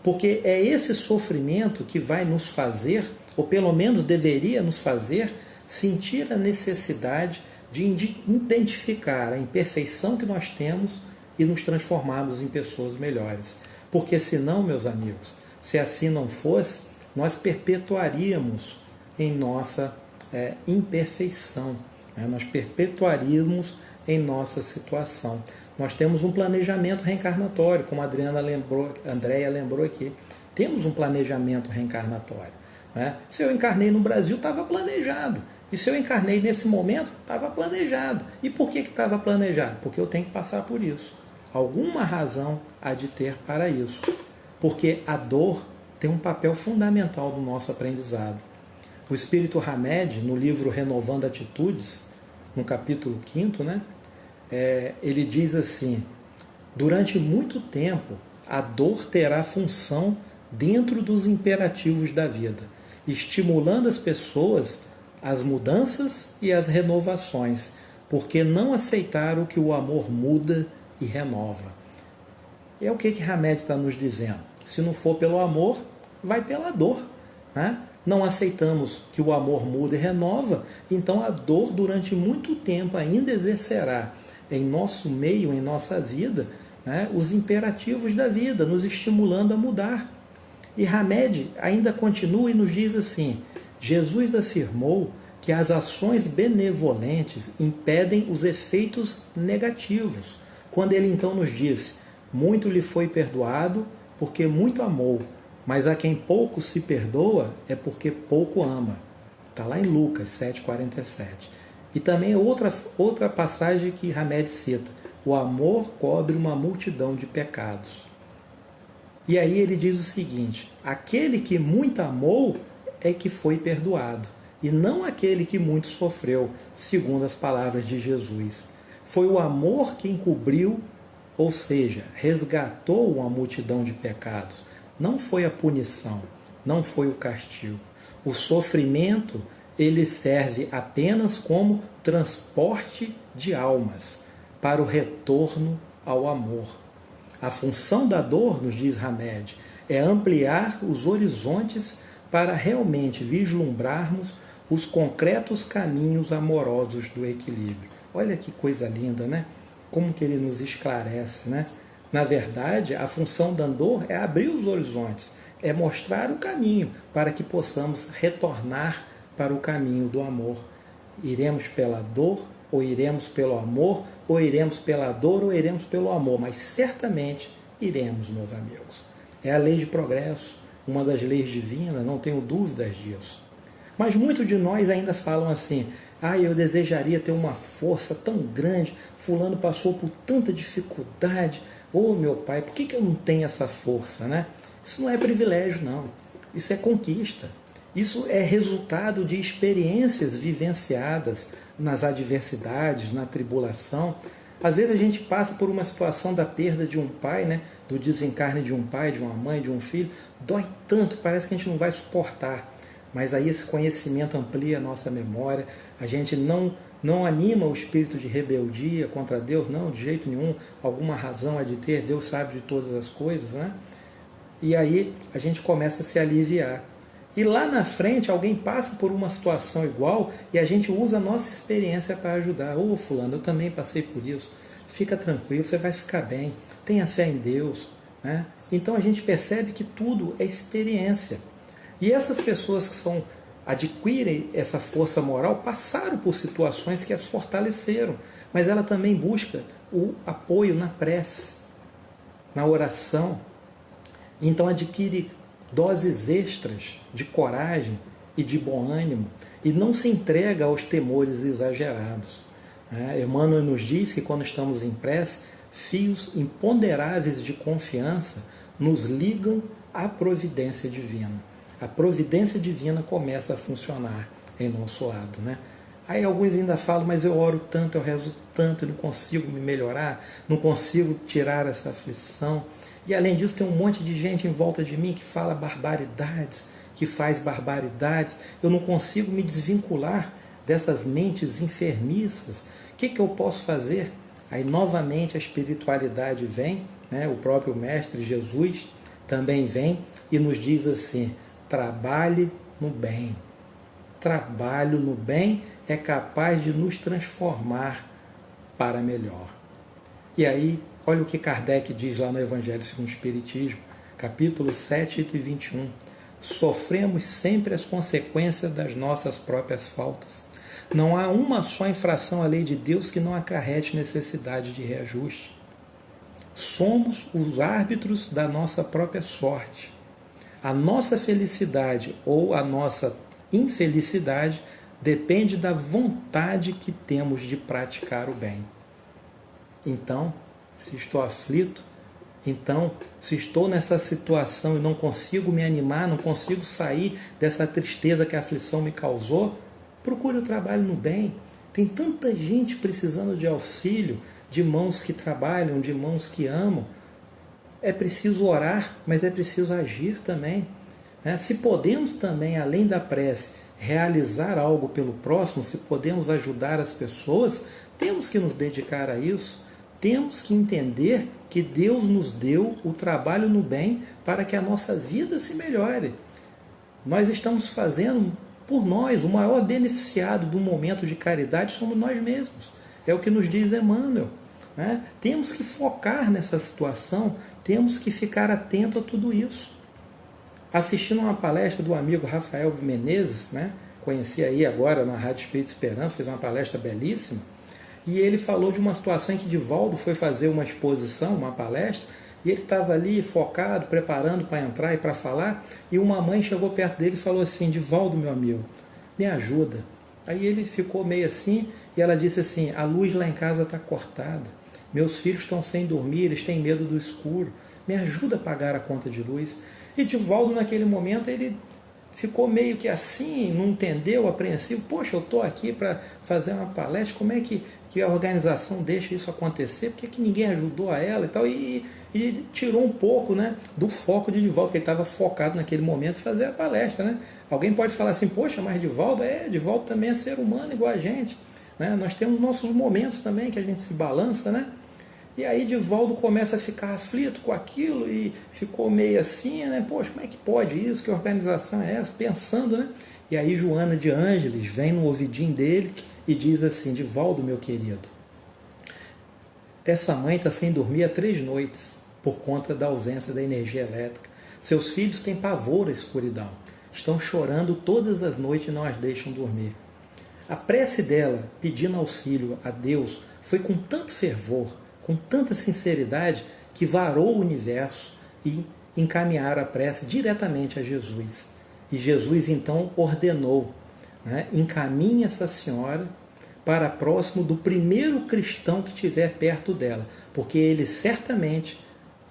Porque é esse sofrimento que vai nos fazer, ou pelo menos deveria nos fazer, sentir a necessidade de identificar a imperfeição que nós temos e nos transformarmos em pessoas melhores. Porque senão, meus amigos, se assim não fosse, nós perpetuaríamos em nossa imperfeição, né? Nós perpetuaríamos em nossa situação. Nós temos um planejamento reencarnatório, como a Andréia lembrou aqui. Temos um planejamento reencarnatório, né? Se eu encarnei no Brasil, estava planejado. E se eu encarnei nesse momento, estava planejado. E por que estava planejado? Porque eu tenho que passar por isso. Alguma razão há de ter para isso. Porque a dor tem um papel fundamental no nosso aprendizado. O Espírito Hamed, no livro Renovando Atitudes, no capítulo 5º, né, ele diz assim, durante muito tempo, a dor terá função dentro dos imperativos da vida, estimulando as pessoas às mudanças e às renovações, porque não aceitaram que o amor muda e renova. É o que Hamed está nos dizendo. Se não for pelo amor, vai pela dor, né? Não aceitamos que o amor muda e renova, então a dor durante muito tempo ainda exercerá em nosso meio, em nossa vida, né, os imperativos da vida, nos estimulando a mudar. E Hamed ainda continua e nos diz assim, Jesus afirmou que as ações benevolentes impedem os efeitos negativos, quando ele então nos disse, muito lhe foi perdoado porque muito amou, mas a quem pouco se perdoa é porque pouco ama. Está lá em Lucas 7,47. E também outra passagem que Hamed cita, o amor cobre uma multidão de pecados. E aí ele diz o seguinte, aquele que muito amou é que foi perdoado, e não aquele que muito sofreu, segundo as palavras de Jesus. Foi o amor que encobriu, ou seja, resgatou uma multidão de pecados. Não foi a punição, não foi o castigo. O sofrimento, ele serve apenas como transporte de almas para o retorno ao amor. A função da dor, nos diz Hamed, é ampliar os horizontes para realmente vislumbrarmos os concretos caminhos amorosos do equilíbrio. Olha que coisa linda, né? Como que ele nos esclarece, né? Na verdade, a função da dor é abrir os horizontes, é mostrar o caminho para que possamos retornar para o caminho do amor. Iremos pela dor, ou iremos pelo amor, ou iremos pela dor, ou iremos pelo amor, mas certamente iremos, meus amigos. É a lei de progresso, uma das leis divinas, não tenho dúvidas disso. Mas muitos de nós ainda falam assim, eu desejaria ter uma força tão grande, fulano passou por tanta dificuldade, meu pai, por que eu não tenho essa força, né? Isso não é privilégio, não. Isso é conquista. Isso é resultado de experiências vivenciadas nas adversidades, na tribulação. Às vezes a gente passa por uma situação da perda de um pai, né? Do desencarne de um pai, de uma mãe, de um filho. Dói tanto, parece que a gente não vai suportar. Mas aí esse conhecimento amplia a nossa memória. A gente não anima o espírito de rebeldia contra Deus, não, de jeito nenhum. Alguma razão há de ter, Deus sabe de todas as coisas, né? E aí a gente começa a se aliviar. E lá na frente alguém passa por uma situação igual e a gente usa a nossa experiência para ajudar. Fulano, eu também passei por isso. Fica tranquilo, você vai ficar bem. Tenha fé em Deus, né? Então a gente percebe que tudo é experiência. E essas pessoas que adquirem essa força moral passaram por situações que as fortaleceram. Mas ela também busca o apoio na prece na oração. Então adquire doses extras de coragem e de bom ânimo e não se entrega aos temores exagerados. Emmanuel nos diz que quando estamos em prece, fios imponderáveis de confiança nos ligam à providência divina. A providência divina começa a funcionar em nosso lado. Aí alguns ainda falam, mas eu oro tanto, eu rezo tanto, eu não consigo me melhorar, não consigo tirar essa aflição. E além disso tem um monte de gente em volta de mim que fala barbaridades, que faz barbaridades. Eu não consigo me desvincular dessas mentes enfermiças. O que eu posso fazer? Aí novamente a espiritualidade vem, o próprio Mestre Jesus também vem e nos diz assim, trabalhe no bem. Trabalho no bem é capaz de nos transformar para melhor. E aí, olha o que Kardec diz lá no Evangelho segundo o Espiritismo, capítulo 7, item 21. Sofremos sempre as consequências das nossas próprias faltas. Não há uma só infração à lei de Deus que não acarrete necessidade de reajuste. Somos os árbitros da nossa própria sorte. A nossa felicidade ou a nossa infelicidade depende da vontade que temos de praticar o bem. Então, se estou aflito, então, se estou nessa situação e não consigo me animar, não consigo sair dessa tristeza que a aflição me causou, procure o trabalho no bem. Tem tanta gente precisando de auxílio, de mãos que trabalham, de mãos que amam. É preciso orar, mas é preciso agir também. Se podemos também, além da prece, realizar algo pelo próximo, se podemos ajudar as pessoas, temos que nos dedicar a isso. Temos que entender que Deus nos deu o trabalho no bem para que a nossa vida se melhore. Nós estamos fazendo por nós, o maior beneficiado do momento de caridade somos nós mesmos. É o que nos diz Emmanuel. Temos que focar nessa situação, temos que ficar atento a tudo isso. Assistindo uma palestra do amigo Rafael Menezes, conheci aí agora na Rádio Espírito Esperança, fez uma palestra belíssima, e ele falou de uma situação em que Divaldo foi fazer uma exposição, uma palestra, e ele estava ali focado, preparando para entrar e para falar, e uma mãe chegou perto dele e falou assim, Divaldo, meu amigo, me ajuda. Aí ele ficou meio assim, e ela disse assim, a luz lá em casa está cortada, meus filhos estão sem dormir, eles têm medo do escuro, me ajuda a pagar a conta de luz. E Divaldo naquele momento ele ficou meio que assim, não entendeu, apreensivo, poxa, eu estou aqui para fazer uma palestra, como é que a organização deixa isso acontecer, por que ninguém ajudou a ela e tal, e tirou um pouco do foco de Divaldo, porque ele estava focado naquele momento em fazer a palestra. Alguém pode falar assim, poxa, mas Divaldo também é ser humano igual a gente, nós temos nossos momentos também que a gente se balança, E aí Divaldo começa a ficar aflito com aquilo e ficou meio assim, poxa, como é que pode isso? Que organização é essa? Pensando, E aí Joana de Ângeles vem no ouvidinho dele e diz assim, Divaldo, meu querido, essa mãe está sem dormir há 3 noites por conta da ausência da energia elétrica. Seus filhos têm pavor à escuridão. Estão chorando todas as noites e não as deixam dormir. A prece dela, pedindo auxílio a Deus, foi com tanto fervor, com tanta sinceridade, que varou o universo e encaminharam a prece diretamente a Jesus. E Jesus então ordenou, encaminhe essa senhora para próximo do primeiro cristão que estiver perto dela, porque ele certamente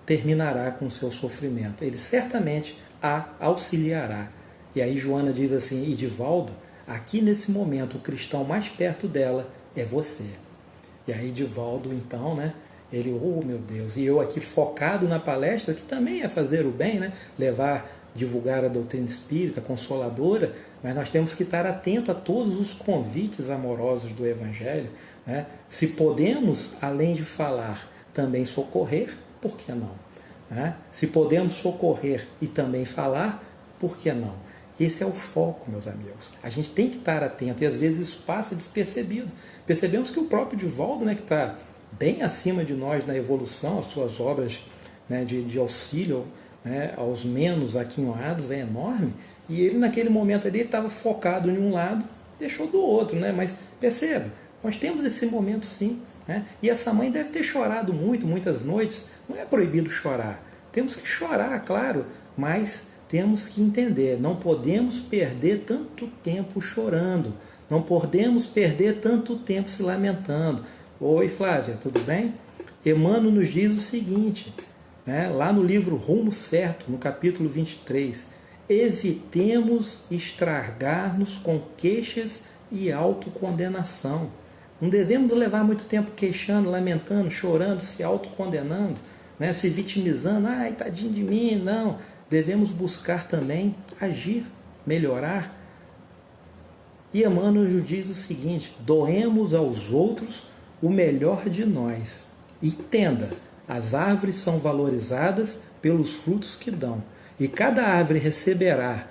terminará com o seu sofrimento, ele certamente a auxiliará. E aí Joana diz assim, Divaldo, aqui nesse momento o cristão mais perto dela é você. E aí Divaldo então, ele, oh meu Deus, e eu aqui focado na palestra, que também é fazer o bem, divulgar a doutrina espírita, consoladora, mas nós temos que estar atentos a todos os convites amorosos do Evangelho. Se podemos, além de falar, também socorrer, por que não? Se podemos socorrer e também falar, por que não? Esse é o foco, meus amigos. A gente tem que estar atento, e às vezes isso passa despercebido. Percebemos que o próprio Divaldo, que está bem acima de nós na evolução, as suas obras de auxílio aos menos aquinhoados é enorme, e ele naquele momento ali estava focado em um lado, deixou do outro, mas perceba, nós temos esse momento sim, né? E essa mãe deve ter chorado muito, muitas noites. Não é proibido chorar. Temos que chorar, claro, mas temos que entender, não podemos perder tanto tempo chorando, não podemos perder tanto tempo se lamentando. Oi, Flávia, tudo bem? Emmanuel nos diz o seguinte, né, lá no livro Rumo Certo, no capítulo 23, evitemos estragar-nos com queixas e autocondenação. Não devemos levar muito tempo queixando, lamentando, chorando, se autocondenando, né, se vitimizando. Ai, tadinho de mim, não. Devemos buscar também agir, melhorar. E Emmanuel nos diz o seguinte, doemos aos outros o melhor de nós. E entenda, as árvores são valorizadas pelos frutos que dão. E cada árvore receberá,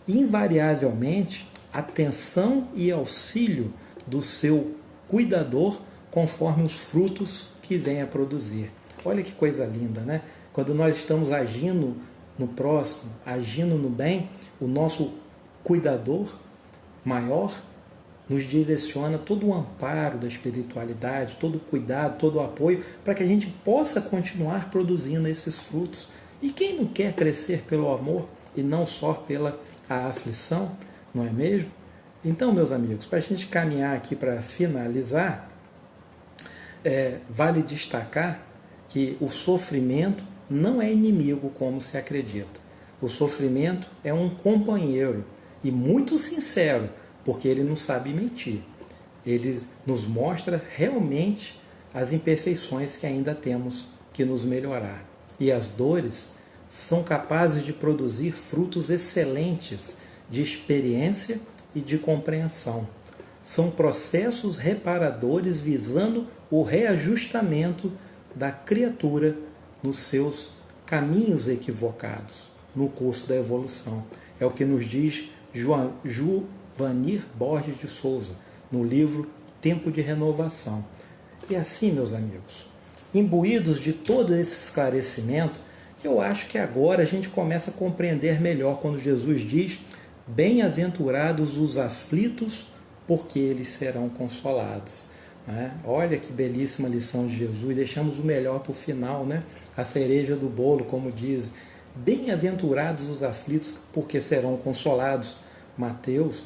invariavelmente, atenção e auxílio do seu cuidador, conforme os frutos que vem a produzir. Olha que coisa linda, né? Quando nós estamos agindo no próximo, agindo no bem, o nosso cuidador maior nos direciona todo o amparo da espiritualidade, todo o cuidado, todo o apoio, para que a gente possa continuar produzindo esses frutos. E quem não quer crescer pelo amor e não só pela a aflição, não é mesmo? Então, meus amigos, para a gente caminhar aqui para finalizar, vale destacar que o sofrimento não é inimigo como se acredita. O sofrimento é um companheiro e muito sincero, porque ele não sabe mentir. Ele nos mostra realmente as imperfeições que ainda temos que nos melhorar. E as dores são capazes de produzir frutos excelentes de experiência e de compreensão. São processos reparadores visando o reajustamento da criatura nos seus caminhos equivocados, no curso da evolução. É o que nos diz Juvanir Borges de Souza, no livro Tempo de Renovação. E assim, meus amigos, imbuídos de todo esse esclarecimento, eu acho que agora a gente começa a compreender melhor quando Jesus diz: bem-aventurados os aflitos, porque eles serão consolados. Né? Olha que belíssima lição de Jesus. Deixamos o melhor para o final, né? A cereja do bolo, como diz. Bem-aventurados os aflitos, porque serão consolados. Mateus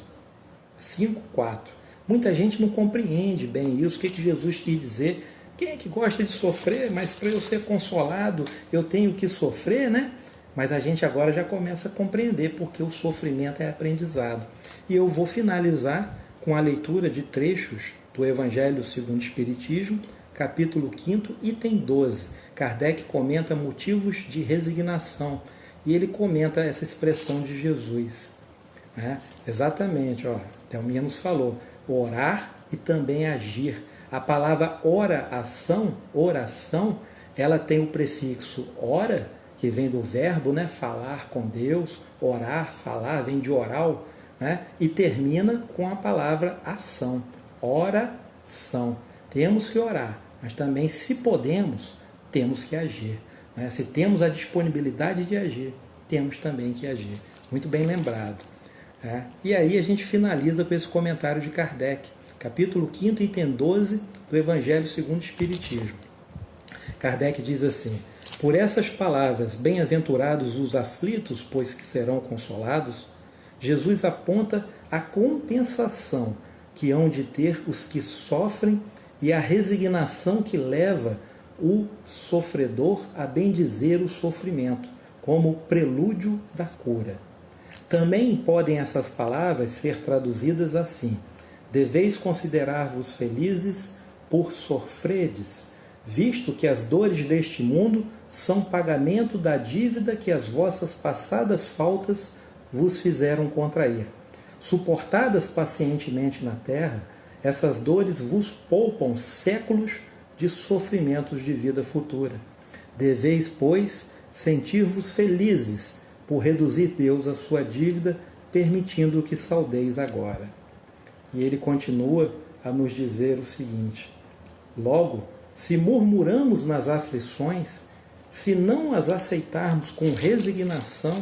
5,4. Muita gente não compreende bem isso. O que Jesus quis dizer? Quem é que gosta de sofrer? Mas para eu ser consolado, eu tenho que sofrer, né? Mas a gente agora já começa a compreender porque o sofrimento é aprendizado. E eu vou finalizar com a leitura de trechos do Evangelho segundo o Espiritismo, capítulo 5, item 12. Kardec comenta motivos de resignação e ele comenta essa expressão de Jesus. Exatamente, Thelminha nos falou, orar e também agir. A palavra oração, ela tem o prefixo ora, que vem do verbo, né, falar com Deus, orar, falar, vem de oral, né, e termina com a palavra ação, oração. Temos que orar, mas também, se podemos, temos que agir. Né? Se temos a disponibilidade de agir, temos também que agir. Muito bem lembrado. E aí a gente finaliza com esse comentário de Kardec, capítulo 5, item 12 do Evangelho segundo o Espiritismo. Kardec diz assim: por essas palavras, bem-aventurados os aflitos, pois que serão consolados, Jesus aponta a compensação que hão de ter os que sofrem e a resignação que leva o sofredor a bendizer o sofrimento, como prelúdio da cura. Também podem essas palavras ser traduzidas assim: deveis considerar-vos felizes por sofredes, visto que as dores deste mundo são pagamento da dívida que as vossas passadas faltas vos fizeram contrair. Suportadas pacientemente na terra, essas dores vos poupam séculos de sofrimentos de vida futura. Deveis, pois, sentir-vos felizes por reduzir Deus a sua dívida, permitindo que saldeis agora. E ele continua a nos dizer o seguinte: logo, se murmuramos nas aflições, se não as aceitarmos com resignação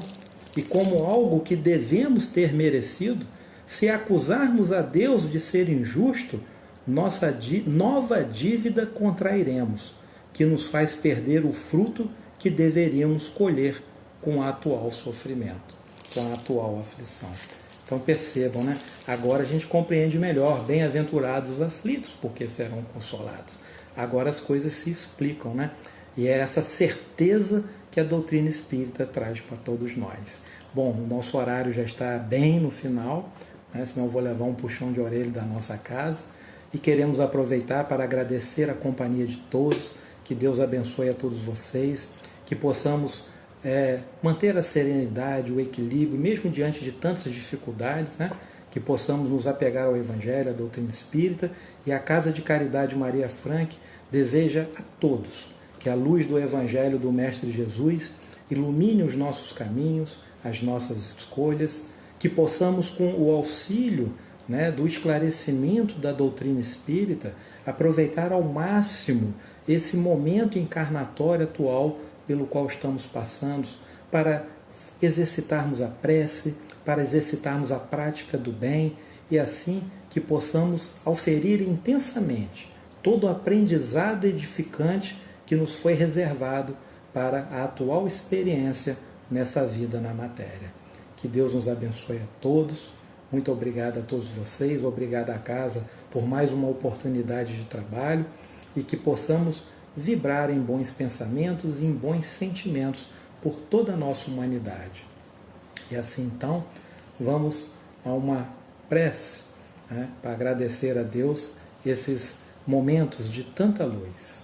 e como algo que devemos ter merecido, se acusarmos a Deus de ser injusto, nova dívida contrairemos, que nos faz perder o fruto que deveríamos colher com o atual sofrimento, com a atual aflição. Então percebam, né? Agora a gente compreende melhor, bem-aventurados os aflitos, porque serão consolados. Agora as coisas se explicam, né? E é essa certeza que a doutrina espírita traz para todos nós. Bom, o nosso horário já está bem no final, né? Senão eu vou levar um puxão de orelha da nossa casa. E queremos aproveitar para agradecer a companhia de todos, que Deus abençoe a todos vocês, que possamos manter a serenidade, o equilíbrio, mesmo diante de tantas dificuldades, né? Que possamos nos apegar ao Evangelho, à doutrina espírita, e a Casa de Caridade Maria Frank deseja a todos que a luz do Evangelho do Mestre Jesus ilumine os nossos caminhos, as nossas escolhas, que possamos, com o auxílio, né, do esclarecimento da doutrina espírita, aproveitar ao máximo esse momento encarnatório atual pelo qual estamos passando, para exercitarmos a prece, para exercitarmos a prática do bem, e assim que possamos auferir intensamente todo o aprendizado edificante que nos foi reservado para a atual experiência nessa vida na matéria. Que Deus nos abençoe a todos. Muito obrigado a todos vocês, obrigado à casa por mais uma oportunidade de trabalho, e que possamos vibrar em bons pensamentos e em bons sentimentos por toda a nossa humanidade. E assim então, vamos a uma prece, né, para agradecer a Deus esses momentos de tanta luz.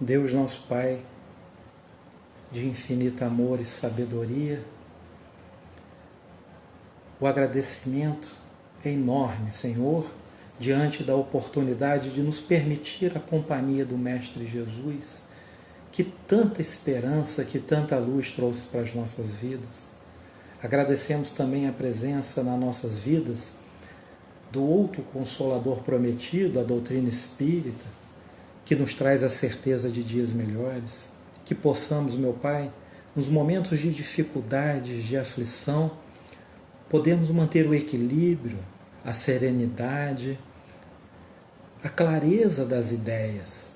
Deus nosso Pai, de infinito amor e sabedoria, o agradecimento é enorme, Senhor, diante da oportunidade de nos permitir a companhia do Mestre Jesus, que tanta esperança, que tanta luz trouxe para as nossas vidas. Agradecemos também a presença nas nossas vidas do outro Consolador prometido, a doutrina espírita, que nos traz a certeza de dias melhores. Que possamos, meu Pai, nos momentos de dificuldades, de aflição, podemos manter o equilíbrio, a serenidade, a clareza das ideias,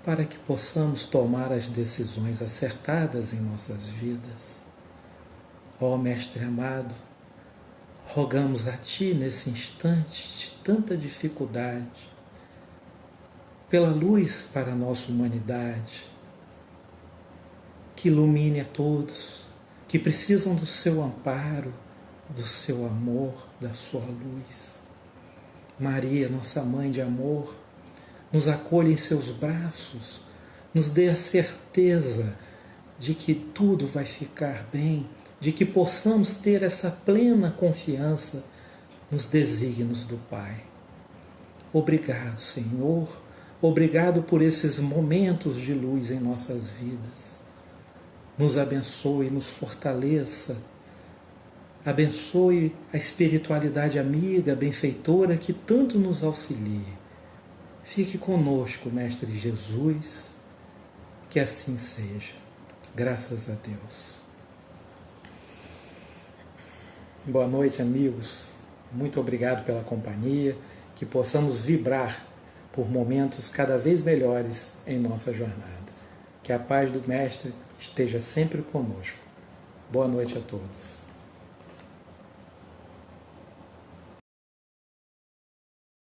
para que possamos tomar as decisões acertadas em nossas vidas. Ó Mestre amado, rogamos a Ti nesse instante de tanta dificuldade, pela luz para a nossa humanidade, que ilumine a todos que precisam do Seu amparo, do Seu amor, da Sua luz. Maria, nossa Mãe de amor, nos acolha em Seus braços, nos dê a certeza de que tudo vai ficar bem, de que possamos ter essa plena confiança nos desígnios do Pai. Obrigado, Senhor, obrigado por esses momentos de luz em nossas vidas. Nos abençoe, nos fortaleça. Abençoe a espiritualidade amiga, benfeitora, que tanto nos auxilie. Fique conosco, Mestre Jesus, que assim seja. Graças a Deus. Boa noite, amigos. Muito obrigado pela companhia. Que possamos vibrar por momentos cada vez melhores em nossa jornada. Que a paz do Mestre esteja sempre conosco. Boa noite a todos.